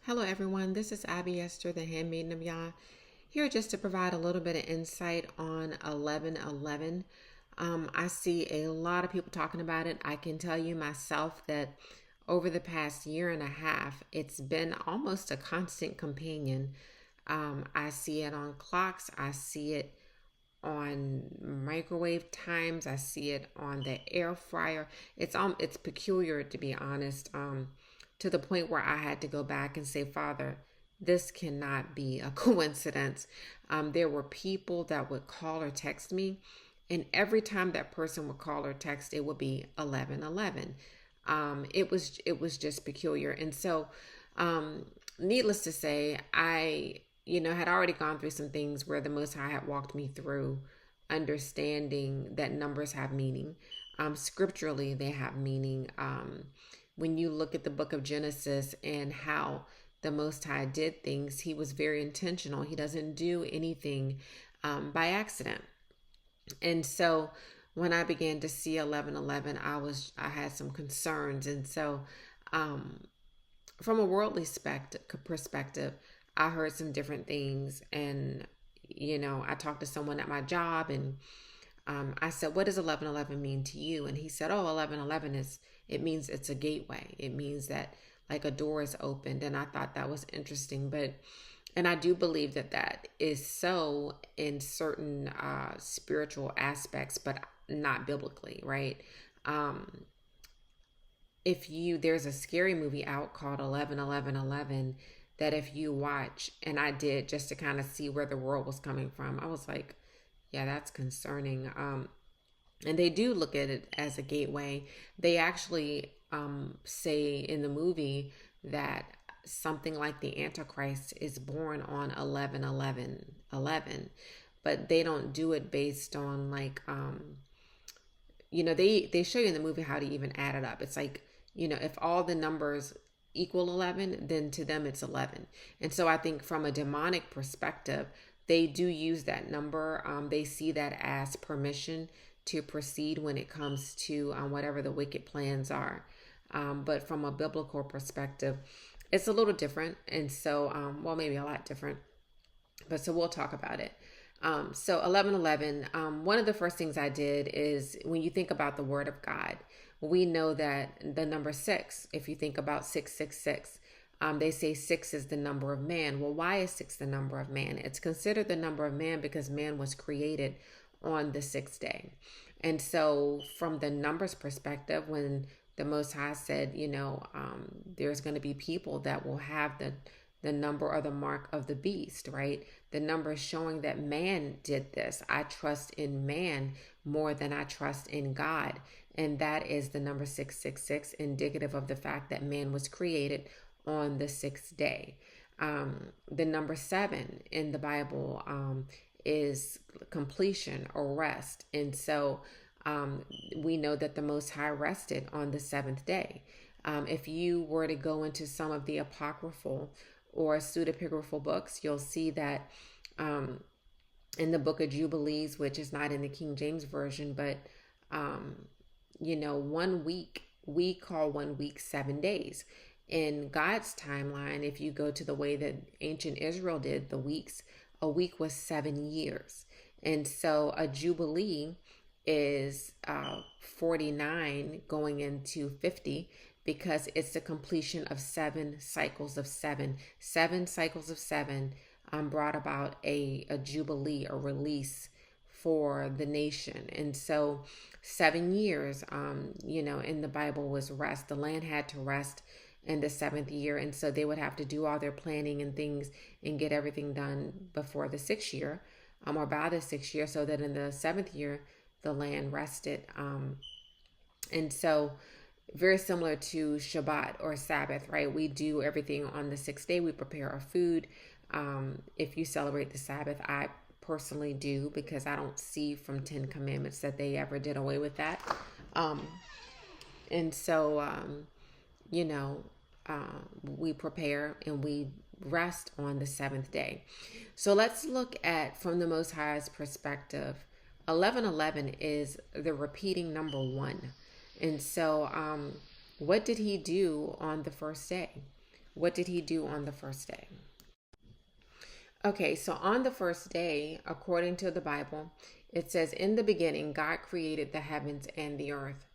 Hello, everyone. This is Abby Esther, the handmaiden of Yah, here just to provide a little bit of insight on 11:11. I see a lot of people talking about it. I can tell you myself that over the past year and a half, it's been almost a constant companion. I see it on clocks, I see it on microwave times, I see it on the air fryer. It's peculiar, to be honest. To the point where I had to go back and say, Father, this cannot be a coincidence. There were people that would call or text me, and every time that person would call or text, it would be 11:11. It was just peculiar, and so, needless to say, I had already gone through some things where the Most High had walked me through understanding that numbers have meaning. Scripturally, they have meaning. When you look at the book of Genesis and how the Most High did things, he was very intentional. He doesn't do anything by accident. And so when I began to see 11:11, I had some concerns. And so from a worldly perspective, I heard some different things. And, I talked to someone at my job, and I said, what does 11:11 mean to you? And he said, oh, 11:11 it means it's a gateway. It means that like a door is opened. And I thought that was interesting. And I do believe that that is so in certain spiritual aspects, but not biblically, right? There's a scary movie out called 11:11:11 that if you watch, and I did just to kind of see where the world was coming from, I was like, yeah, that's concerning. And they do look at it as a gateway. They actually say in the movie that something like the Antichrist is born on 11:11:11, but they don't do it based on like, they show you in the movie how to even add it up. It's like, if all the numbers equal 11, then to them it's 11. And so I think from a demonic perspective, they do use that number. They see that as permission to proceed when it comes to whatever the wicked plans are. But from a biblical perspective, it's a little different. And so, maybe a lot different. But so we'll talk about it. So 11:11, one of the first things I did is when you think about the word of God, we know that the number 6, if you think about 666, they say 6 is the number of man. Well, why is 6 the number of man? It's considered the number of man because man was created on the 6th day. And so from the numbers perspective, when the Most High said, there's going to be people that will have the number or the mark of the beast, right? The number is showing that man did this. I trust in man more than I trust in God. And that is the number 666, indicative of the fact that man was created on the 6th day. The number 7 in the Bible is completion or rest. And so we know that the Most High rested on the 7th day. If you were to go into some of the apocryphal or pseudepigraphal books, you'll see that in the book of Jubilees, which is not in the King James Version, but 1 week, we call 1 week 7 days. In God's timeline, if you go to the way that ancient Israel did the weeks, a week was 7 years. And so a Jubilee is 49 going into 50 because it's the completion of 7 cycles of 7. 7 cycles of 7 brought about a Jubilee, a release for the nation. And so 7 years, in the Bible was rest. The land had to rest in the 7th year. And so they would have to do all their planning and things and get everything done before the 6th year, or by the 6th year, so that in the 7th year, the land rested. And so very similar to Shabbat or Sabbath, right? We do everything on the 6th day. We prepare our food. If you celebrate the Sabbath, I personally do, because I don't see from 10 Commandments that they ever did away with that. And so, we prepare and we rest on the 7th day. So let's look at, from the Most High's perspective, 11:11 is the repeating number 1. And so what did he do on the first day? What did he do on the first day? Okay, so on the first day, according to the Bible, it says, "In the beginning, God created the heavens and the earth.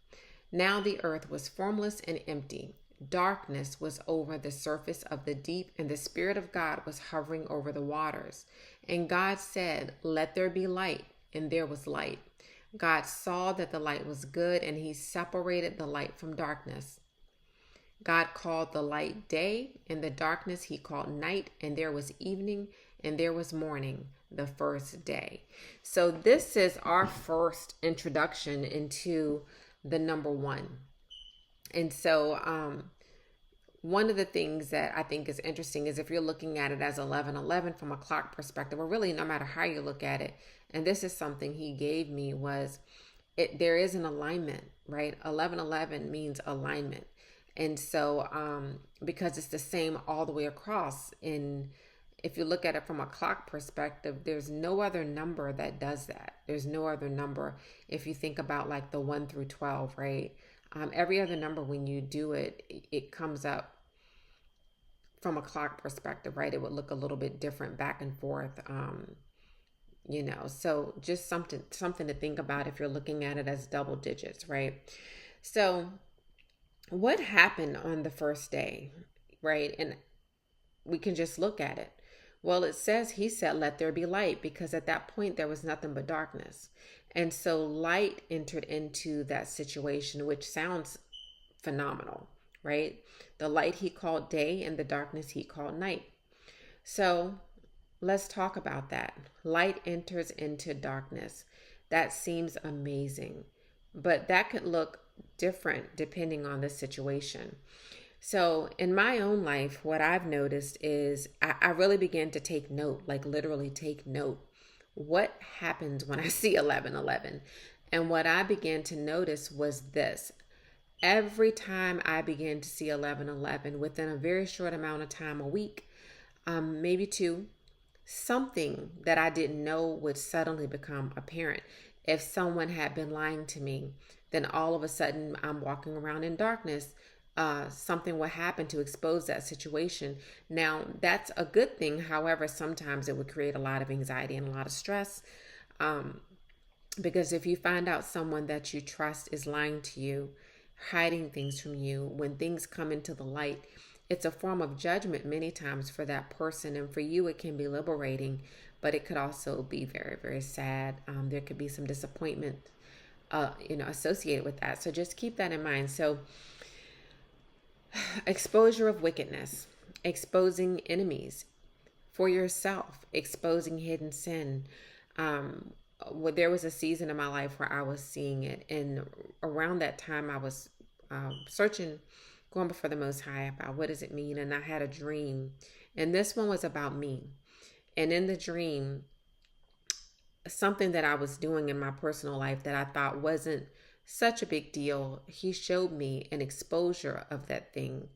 Now the earth was formless and empty. Darkness was over the surface of the deep, and the Spirit of God was hovering over the waters. And God said, 'Let there be light,' and there was light. God saw that the light was good, and he separated the light from darkness. God called the light day, and the darkness he called night, and there was evening, and there was morning, the first day." So this is our first introduction into the number one. And so one of the things that I think is interesting is if you're looking at it as 11:11 from a clock perspective, or really no matter how you look at it, and this is something he gave me, was there is an alignment, right? 11:11 means alignment. And so because it's the same all the way across, in if you look at it from a clock perspective, there's no other number that does that. There's no other number. If you think about like the 1 through 12, right? Every other number, when you do it, it comes up from a clock perspective, right? It would look a little bit different back and forth. So just something to think about if you're looking at it as double digits, right? So what happened on the first day, right? And we can just look at it. Well, it says he said, "Let there be light," because at that point there was nothing but darkness. And so light entered into that situation, which sounds phenomenal, right? The light he called day, and the darkness he called night. So let's talk about that. Light enters into darkness. That seems amazing, but that could look different depending on the situation. So in my own life, what I've noticed is I really began to take note, like literally take note. What happens when I see 11:11? And what I began to notice was this. Every time I began to see 11:11, within a very short amount of time, a week, maybe two, something that I didn't know would suddenly become apparent. If someone had been lying to me, then all of a sudden I'm walking around in darkness. Something will happen to expose that situation. Now, that's a good thing. However, sometimes it would create a lot of anxiety and a lot of stress. Because if you find out someone that you trust is lying to you, hiding things from you, when things come into the light, it's a form of judgment many times for that person. And for you, it can be liberating, but it could also be very, very sad. There could be some disappointment, associated with that. So just keep that in mind. So exposure of wickedness, exposing enemies for yourself, exposing hidden sin. There was a season in my life where I was seeing it, and around that time I was searching, going before the Most High about what does it mean, and I had a dream, and this one was about me. And in the dream, something that I was doing in my personal life that I thought wasn't such a big deal, he showed me an exposure of that thing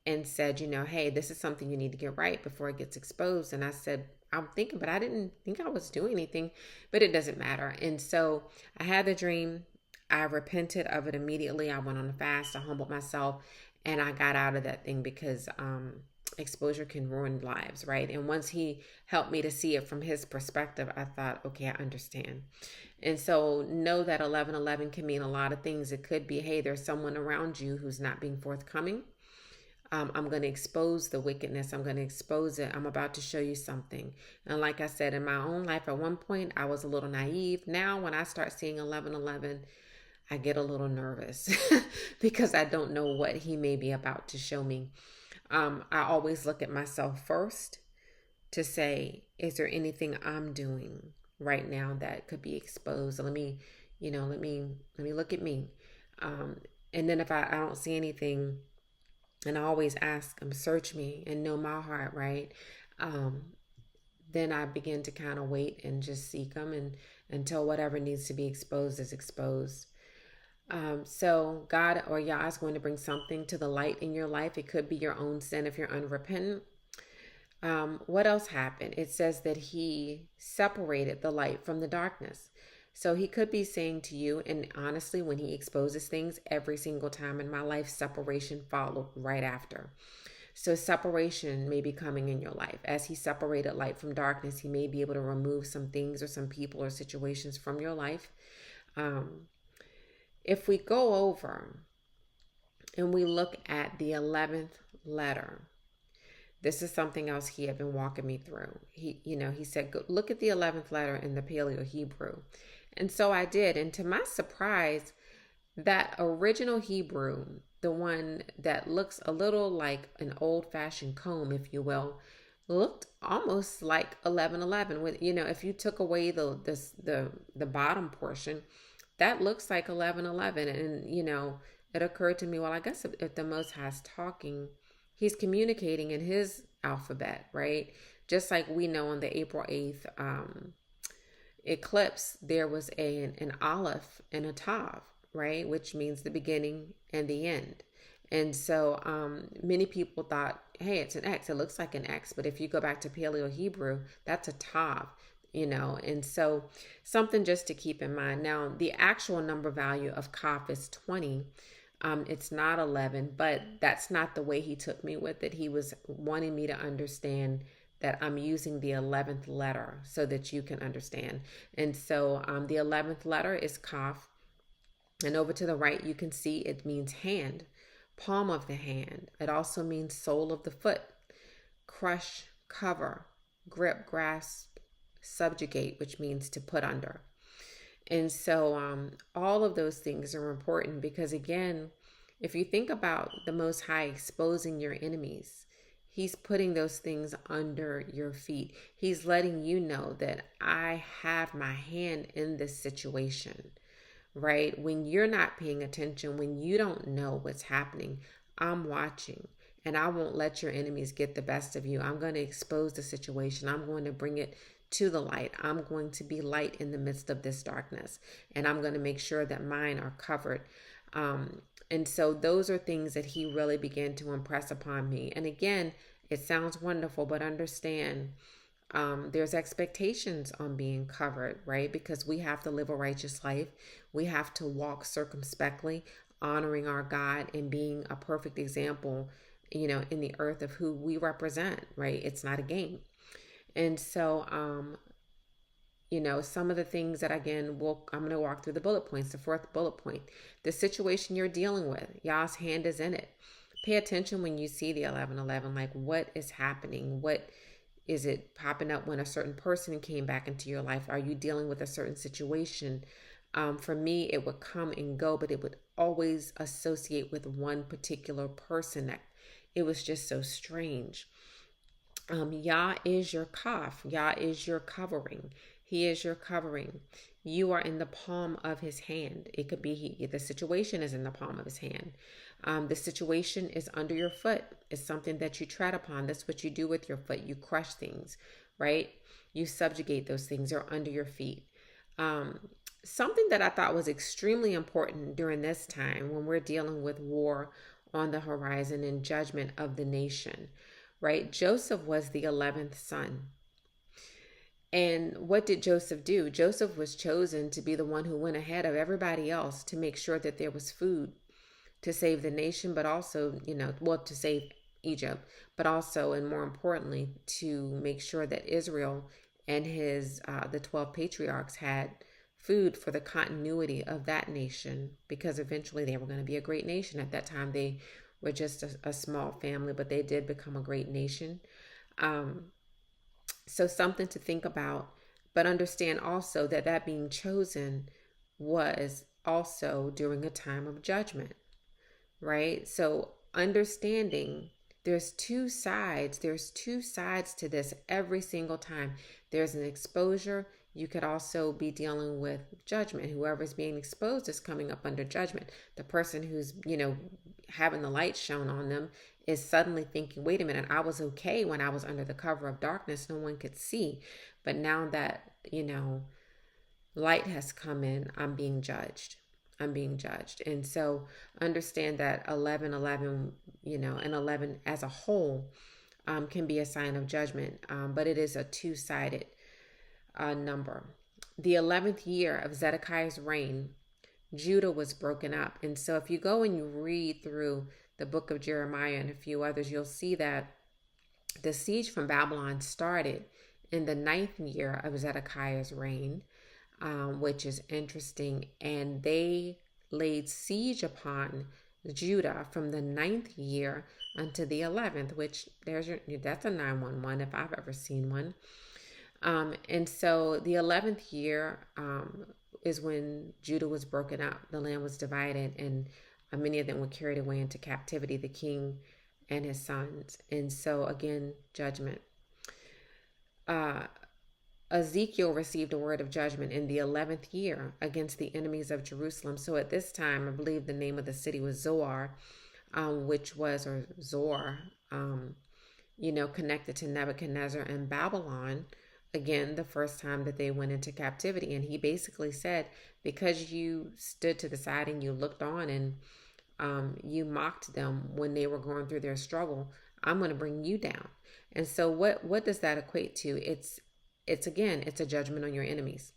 and said, hey, this is something you need to get right before it gets exposed. And I said, I'm thinking, but I didn't think I was doing anything, but it doesn't matter. And so I had the dream. I repented of it immediately. I went on a fast. I humbled myself, and I got out of that thing because exposure can ruin lives, right? And once he helped me to see it from his perspective, I thought, okay, I understand. And so know that 11:11 can mean a lot of things. It could be, hey, there's someone around you who's not being forthcoming. I'm going to expose the wickedness. I'm going to expose it. I'm about to show you something. And like I said, in my own life, at one point, I was a little naive. Now, when I start seeing 11:11, I get a little nervous because I don't know what he may be about to show me. I always look at myself first to say, is there anything I'm doing right now that could be exposed? Let me look at me. And then if I don't see anything, and I always ask him, search me and know my heart, right? Then I begin to kind of wait and just seek him, and until whatever needs to be exposed is exposed. So God or Yah is going to bring something to the light in your life. It could be your own sin if you're unrepentant. What else happened? It says that he separated the light from the darkness. So he could be saying to you, and honestly, when he exposes things, every single time in my life, separation followed right after. So separation may be coming in your life. As he separated light from darkness, he may be able to remove some things or some people or situations from your life. If we go over and we look at the 11th letter, this is something else he had been walking me through. He said, go look at the 11th letter in the Paleo Hebrew. And so I did. And to my surprise, that original Hebrew, the one that looks a little like an old-fashioned comb, if you will, looked almost like 1111. With, if you took away the bottom portion, that looks like 1111. And it occurred to me, well, I guess if the Most High is talking, he's communicating in his alphabet, right? Just like we know on the April 8th eclipse, there was an aleph and a tav, right? Which means the beginning and the end. And so many people thought, hey, it's an X. It looks like an X. But if you go back to Paleo Hebrew, that's a tav, And so something just to keep in mind. Now, the actual number value of Kaf is 20. It's not 11, but that's not the way he took me with it. He was wanting me to understand that I'm using the 11th letter so that you can understand. And so the 11th letter is Kaf. And over to the right, you can see it means hand, palm of the hand. It also means sole of the foot, crush, cover, grip, grasp, subjugate, which means to put under. And so all of those things are important because, again, if you think about the Most High exposing your enemies, he's putting those things under your feet. He's letting you know that I have my hand in this situation, right? When you're not paying attention, when you don't know what's happening, I'm watching. And I won't let your enemies get the best of you. I'm going to expose the situation. I'm going to bring it to the light. I'm going to be light in the midst of this darkness. And I'm going to make sure that mine are covered. And so those are things that he really began to impress upon me. And again, it sounds wonderful, but understand there's expectations on being covered, right? Because we have to live a righteous life. We have to walk circumspectly, honoring our God and being a perfect example, in the earth of who we represent, right? It's not a game. And so, some of the things that, again, I'm going to walk through the bullet points. The fourth bullet point, the situation you're dealing with, Yah's hand is in it. Pay attention when you see the 1111, like what is happening? What is it popping up when a certain person came back into your life? Are you dealing with a certain situation? For me, it would come and go, but it would always associate with one particular person. That it was just so strange. Yah is your kaf. Yah is your covering. He is your covering. You are in the palm of his hand. It could be the situation is in the palm of his hand. The situation is under your foot. It's something that you tread upon. That's what you do with your foot. You crush things, right? You subjugate those things. They're under your feet. Something that I thought was extremely important during this time when we're dealing with war on the horizon and judgment of the nation, right? Joseph was the 11th son. And what did Joseph do? Joseph was chosen to be the one who went ahead of everybody else to make sure that there was food to save the nation, but also, to save Egypt, but also, and more importantly, to make sure that Israel and the 12 patriarchs had food for the continuity of that nation, because eventually they were going to be a great nation. At that time, they were just a small family, but they did become a great nation. So something to think about, but understand also that being chosen was also during a time of judgment, right? So understanding there's two sides to this every single time. There's an exposure. You could also be dealing with judgment. Whoever's being exposed is coming up under judgment. The person who's, having the light shown on them is suddenly thinking, wait a minute, I was okay when I was under the cover of darkness. No one could see. But now that, light has come in, I'm being judged. And so understand that 11:11, and 11 as a whole can be a sign of judgment, but it is a two-sided number. The 11th year of Zedekiah's reign, Judah was broken up. And so if you go and you read through the book of Jeremiah and a few others, you'll see that the siege from Babylon started in the 9th year of Zedekiah's reign, which is interesting. And they laid siege upon Judah from the 9th year unto the 11th, which that's a 911 if I've ever seen one. And so the 11th year is when Judah was broken up. The land was divided, and many of them were carried away into captivity, the king and his sons. And so again, judgment. Ezekiel received a word of judgment in the 11th year against the enemies of Jerusalem. So at this time, I believe the name of the city was Zoar, or Zor, connected to Nebuchadnezzar and Babylon. Again, the first time that they went into captivity. And he basically said, because you stood to the side and you looked on and you mocked them when they were going through their struggle, I'm going to bring you down. And so what does that equate to? It's a judgment on your enemies.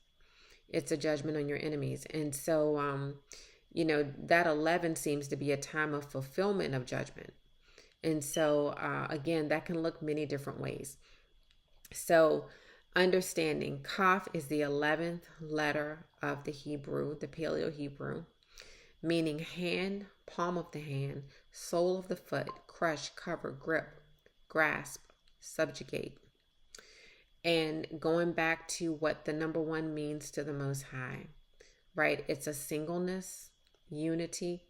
It's a judgment on your enemies. And so, that 11 seems to be a time of fulfillment of judgment. And so, again, that can look many different ways. So understanding, Kaf is the 11th letter of the Hebrew, the Paleo-Hebrew, meaning hand, palm of the hand, sole of the foot, crush, cover, grip, grasp, subjugate. And going back to what the number 1 means to the Most High, right? It's a singleness, unity,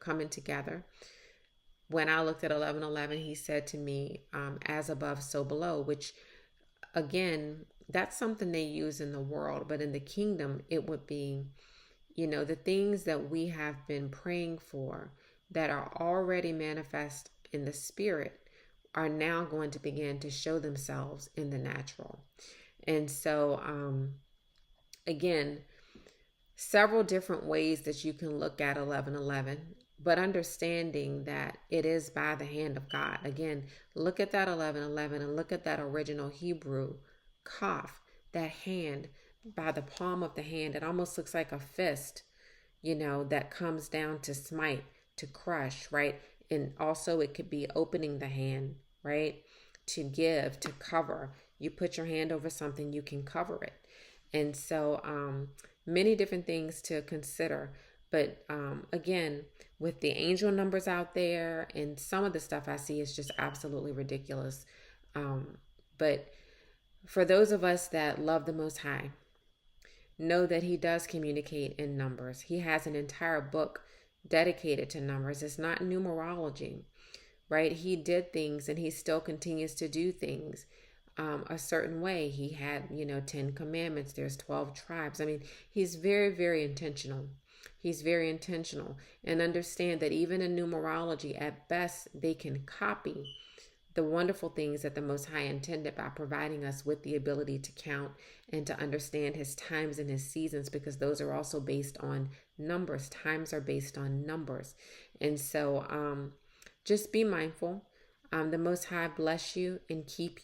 coming together. When I looked at 11:11, he said to me, as above, so below, which again, that's something they use in the world, but in the kingdom, it would be, the things that we have been praying for that are already manifest in the spirit are now going to begin to show themselves in the natural. And so, again, several different ways that you can look at 11:11, but understanding that it is by the hand of God. Again, look at that 11:11 and look at that original Hebrew kaf, that hand, by the palm of the hand. It almost looks like a fist, that comes down to smite, to crush, right? And also it could be opening the hand, right? To give, to cover. You put your hand over something, you can cover it. And so many different things to consider. But again, with the angel numbers out there and some of the stuff I see is just absolutely ridiculous. But for those of us that love the Most High, know that he does communicate in numbers. He has an entire book dedicated to numbers. It's not numerology, right? He did things and he still continues to do things a certain way. He had, 10 commandments. There's 12 tribes. I mean, he's very, very intentional. He's very intentional. And understand that even in numerology, at best, they can copy the wonderful things that the Most High intended by providing us with the ability to count and to understand his times and his seasons, because those are also based on numbers. Times are based on numbers. And so just be mindful. The Most High bless you and keep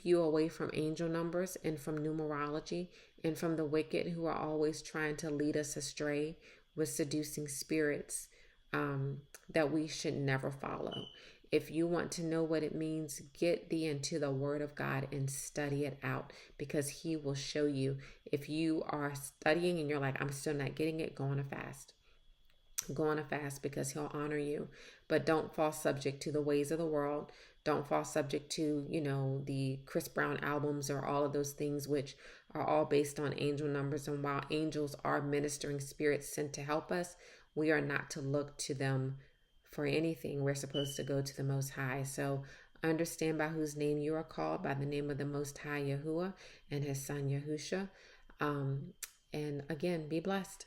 you away from angel numbers and from numerology and from the wicked who are always trying to lead us astray with seducing spirits that we should never follow. If you want to know what it means, get thee into the Word of God and study it out, because he will show you. If you are studying and you're like, I'm still not getting it, go on a fast. Go on a fast, because he'll honor you. But don't fall subject to the ways of the world. Don't fall subject to, the Chris Brown albums or all of those things, which are all based on angel numbers. And while angels are ministering spirits sent to help us, we are not to look to them for anything. We're supposed to go to the Most High. So understand by whose name you are called, by the name of the Most High Yahuwah and his son Yahusha. And again, be blessed.